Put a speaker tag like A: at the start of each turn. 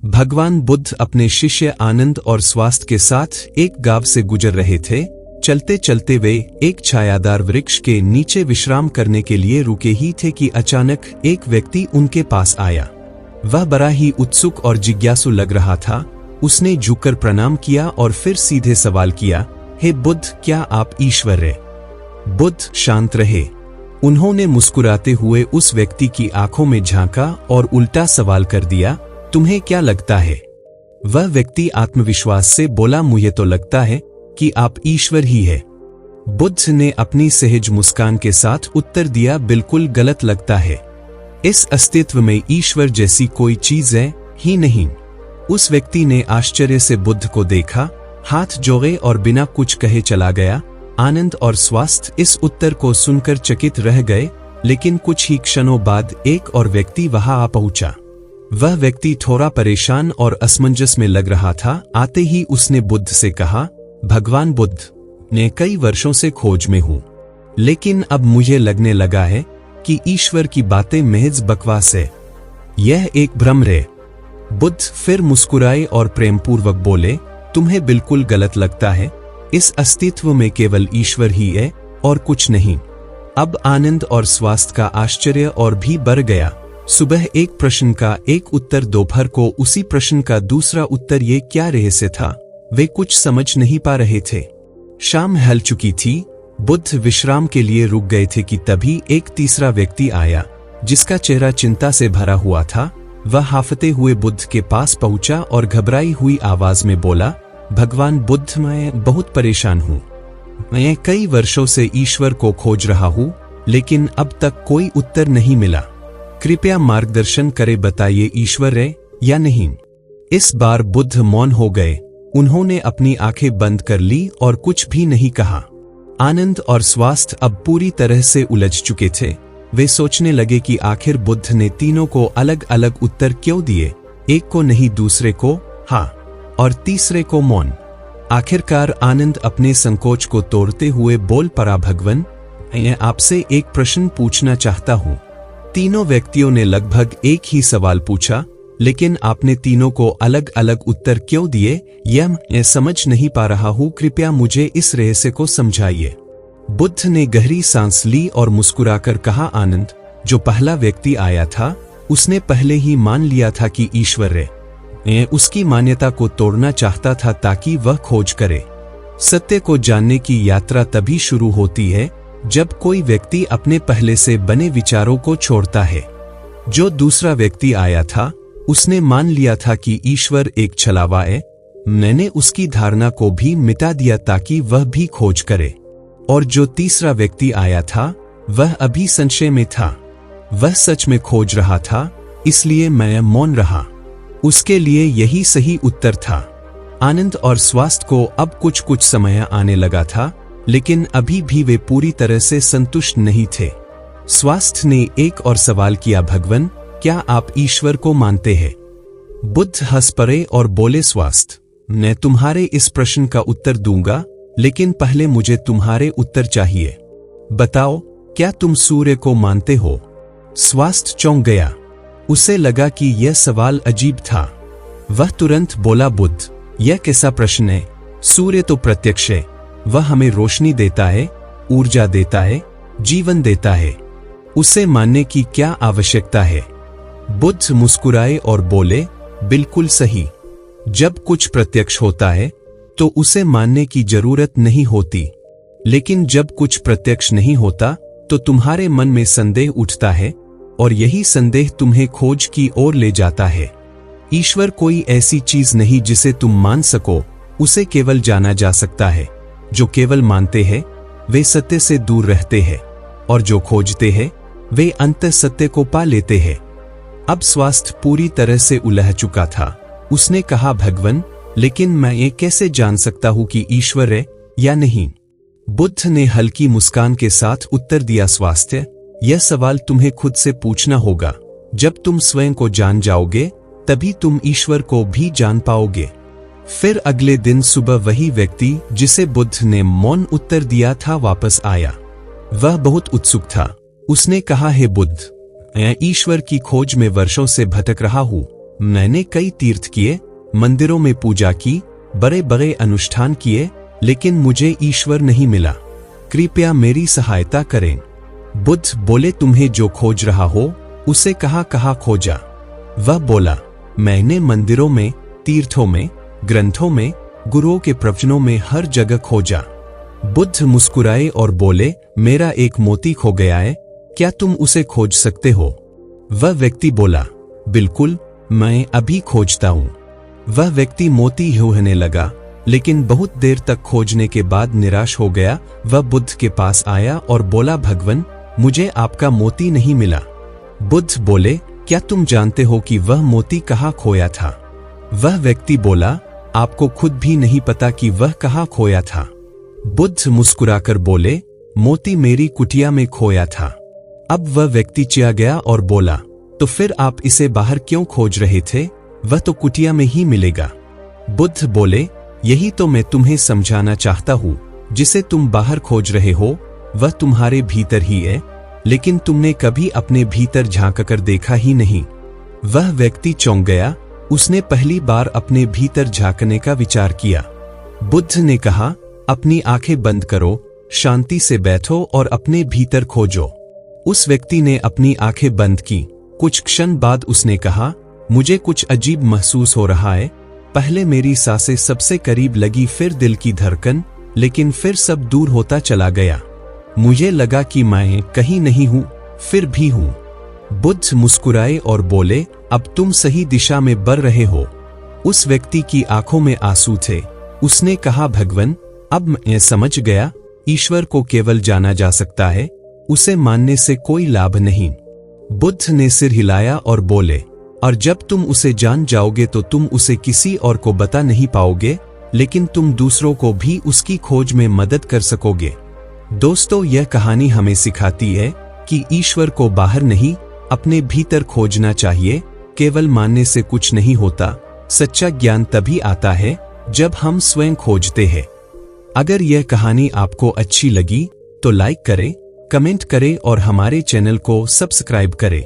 A: भगवान बुद्ध अपने शिष्य आनंद और स्वास्थ्य के साथ एक गांव से गुजर रहे थे। चलते चलते वे एक छायादार वृक्ष के नीचे विश्राम करने के लिए रुके ही थे कि अचानक एक व्यक्ति उनके पास आया। वह बड़ा ही उत्सुक और जिज्ञासु लग रहा था। उसने झुककर प्रणाम किया और फिर सीधे सवाल किया, हे बुद्ध, क्या आप ईश्वर हैं? बुद्ध शांत रहे। उन्होंने मुस्कुराते हुए उस व्यक्ति की आंखों में झांका और उल्टा सवाल कर दिया, तुम्हें क्या लगता है? वह व्यक्ति आत्मविश्वास से बोला, मुझे तो लगता है कि आप ईश्वर ही है। बुद्ध ने अपनी सहज मुस्कान के साथ उत्तर दिया, बिल्कुल गलत लगता है। इस अस्तित्व में ईश्वर जैसी कोई चीज है ही नहीं। उस व्यक्ति ने आश्चर्य से बुद्ध को देखा, हाथ जोड़े और बिना कुछ कहे चला गया। आनंद और स्वास्थ्य इस उत्तर को सुनकर चकित रह गए, लेकिन कुछ ही क्षणों बाद एक और व्यक्ति वहां आ पहुंचा। वह व्यक्ति थोड़ा परेशान और असमंजस में लग रहा था। आते ही उसने बुद्ध से कहा, भगवान बुद्ध, मैं कई वर्षों से खोज में हूं, लेकिन अब मुझे लगने लगा है कि ईश्वर की बातें महज बकवास है। यह एक भ्रम है। बुद्ध फिर मुस्कुराए और प्रेमपूर्वक बोले, तुम्हें बिल्कुल गलत लगता है। इस अस्तित्व में केवल ईश्वर ही है और कुछ नहीं। अब आनंद और स्वास्थ्य का आश्चर्य और भी बढ़ गया। सुबह एक प्रश्न का एक उत्तर, दोपहर को उसी प्रश्न का दूसरा उत्तर, ये क्या रहस्य था? वे कुछ समझ नहीं पा रहे थे। शाम ढल चुकी थी। बुद्ध विश्राम के लिए रुक गए थे कि तभी एक तीसरा व्यक्ति आया, जिसका चेहरा चिंता से भरा हुआ था। वह हाफते हुए बुद्ध के पास पहुंचा और घबराई हुई आवाज में बोला, भगवान बुद्ध, मैं बहुत परेशान हूं। मैं कई वर्षों से ईश्वर को खोज रहा हूं, लेकिन अब तक कोई उत्तर नहीं मिला। कृपया मार्गदर्शन करें, बताइए ईश्वर है या नहीं? इस बार बुद्ध मौन हो गए। उन्होंने अपनी आंखें बंद कर ली और कुछ भी नहीं कहा। आनंद और स्वास्थ्य अब पूरी तरह से उलझ चुके थे। वे सोचने लगे कि आखिर बुद्ध ने तीनों को अलग अलग उत्तर क्यों दिए, एक को नहीं, दूसरे को हाँ और तीसरे को मौन। आखिरकार आनंद अपने संकोच को तोड़ते हुए बोल पड़ा, भगवान, मैं आपसे एक प्रश्न पूछना चाहता हूं। तीनों व्यक्तियों ने लगभग एक ही सवाल पूछा, लेकिन आपने तीनों को अलग अलग उत्तर क्यों दिए, यह मैं समझ नहीं पा रहा हूं। कृपया मुझे इस रहस्य को समझाइए। बुद्ध ने गहरी सांस ली और मुस्कुराकर कहा, आनंद, जो पहला व्यक्ति आया था उसने पहले ही मान लिया था कि ईश्वर है। मैं उसकी मान्यता को तोड़ना चाहता था ताकि वह खोज करे। सत्य को जानने की यात्रा तभी शुरू होती है जब कोई व्यक्ति अपने पहले से बने विचारों को छोड़ता है। जो दूसरा व्यक्ति आया था उसने मान लिया था कि ईश्वर एक छलावा है। मैंने उसकी धारणा को भी मिटा दिया ताकि वह भी खोज करे। और जो तीसरा व्यक्ति आया था वह अभी संशय में था। वह सच में खोज रहा था, इसलिए मैं मौन रहा। उसके लिए यही सही उत्तर था। आनंद और स्वास्थ्य को अब कुछ कुछ समय आने लगा था, लेकिन अभी भी वे पूरी तरह से संतुष्ट नहीं थे। स्वास्थ्य ने एक और सवाल किया, भगवान, क्या आप ईश्वर को मानते हैं? बुद्ध हंस पड़े और बोले, स्वास्थ्य, मैं तुम्हारे इस प्रश्न का उत्तर दूंगा, लेकिन पहले मुझे तुम्हारे उत्तर चाहिए। बताओ, क्या तुम सूर्य को मानते हो? स्वास्थ्य चौंक गया। उसे लगा कि यह सवाल अजीब था। वह तुरंत बोला, बुद्ध, यह कैसा प्रश्न है? सूर्य तो प्रत्यक्ष है। वह हमें रोशनी देता है, ऊर्जा देता है, जीवन देता है। उसे मानने की क्या आवश्यकता है? बुद्ध मुस्कुराए और बोले, बिल्कुल सही। जब कुछ प्रत्यक्ष होता है तो उसे मानने की जरूरत नहीं होती, लेकिन जब कुछ प्रत्यक्ष नहीं होता तो तुम्हारे मन में संदेह उठता है, और यही संदेह तुम्हें खोज की ओर ले जाता है। ईश्वर कोई ऐसी चीज नहीं जिसे तुम मान सको, उसे केवल जाना जा सकता है। जो केवल मानते हैं वे सत्य से दूर रहते हैं, और जो खोजते हैं वे अंततः सत्य को पा लेते हैं। अब स्वास्थ्य पूरी तरह से उलझ चुका था। उसने कहा, भगवान, लेकिन मैं ये कैसे जान सकता हूं कि ईश्वर है या नहीं? बुद्ध ने हल्की मुस्कान के साथ उत्तर दिया, स्वास्थ्य, यह सवाल तुम्हें खुद से पूछना होगा। जब तुम स्वयं को जान जाओगे तभी तुम ईश्वर को भी जान पाओगे। फिर अगले दिन सुबह वही व्यक्ति जिसे बुद्ध ने मौन उत्तर दिया था वापस आया। वह बहुत उत्सुक था। उसने कहा, हे बुद्ध, मैं ईश्वर की खोज में वर्षों से भटक रहा हूं, मैंने कई तीर्थ किए, मंदिरों में पूजा की, बड़े बड़े अनुष्ठान किए, लेकिन मुझे ईश्वर नहीं मिला। कृपया मेरी सहायता करें। बुद्ध बोले, तुम्हें जो खोज रहा हो उसे कहाँ कहाँ खोजा? वह बोला, मैंने मंदिरों में, तीर्थों में, ग्रंथों में, गुरुओं के प्रवचनों में हर जगह खोजा। बुद्ध मुस्कुराए और बोले, मेरा एक मोती खो गया है, क्या तुम उसे खोज सकते हो? वह व्यक्ति बोला, बिल्कुल, मैं अभी खोजता हूं। वह व्यक्ति मोती ढूंढने लगा, लेकिन बहुत देर तक खोजने के बाद निराश हो गया। वह बुद्ध के पास आया और बोला, भगवान, मुझे आपका मोती नहीं मिला। बुद्ध बोले, क्या तुम जानते हो कि वह मोती कहाँ खोया था? वह व्यक्ति बोला, आपको खुद भी नहीं पता कि वह कहाँ खोया था। बुद्ध मुस्कुराकर बोले, मोती मेरी कुटिया में खोया था। अब वह व्यक्ति चिढ़ गया और बोला, तो फिर आप इसे बाहर क्यों खोज रहे थे? वह तो कुटिया में ही मिलेगा। बुद्ध बोले, यही तो मैं तुम्हें समझाना चाहता हूँ। जिसे तुम बाहर खोज रहे हो वह तुम्हारे भीतर ही है, लेकिन तुमने कभी अपने भीतर झांककर देखा ही नहीं। वह व्यक्ति चौंक गया। उसने पहली बार अपने भीतर झांकने का विचार किया। बुद्ध ने कहा, अपनी आंखें बंद करो, शांति से बैठो और अपने भीतर खोजो। उस व्यक्ति ने अपनी आंखें बंद की। कुछ क्षण बाद उसने कहा, मुझे कुछ अजीब महसूस हो रहा है। पहले मेरी सांसें सबसे करीब लगी, फिर दिल की धड़कन, लेकिन फिर सब दूर होता चला गया। मुझे लगा कि मैं कहीं नहीं हूं, फिर भी हूं। बुद्ध मुस्कुराए और बोले, अब तुम सही दिशा में बढ़ रहे हो। उस व्यक्ति की आंखों में आंसू थे। उसने कहा, भगवान, अब मैं समझ गया, ईश्वर को केवल जाना जा सकता है, उसे मानने से कोई लाभ नहीं। बुद्ध ने सिर हिलाया और बोले, और जब तुम उसे जान जाओगे तो तुम उसे किसी और को बता नहीं पाओगे, लेकिन तुम दूसरों को भी उसकी खोज में मदद कर सकोगे। दोस्तों, यह कहानी हमें सिखाती है कि ईश्वर को बाहर नहीं, अपने भीतर खोजना चाहिए। केवल मानने से कुछ नहीं होता। सच्चा ज्ञान तभी आता है जब हम स्वयं खोजते हैं। अगर यह कहानी आपको अच्छी लगी तो लाइक करें, कमेंट करें और हमारे चैनल को सब्सक्राइब करें।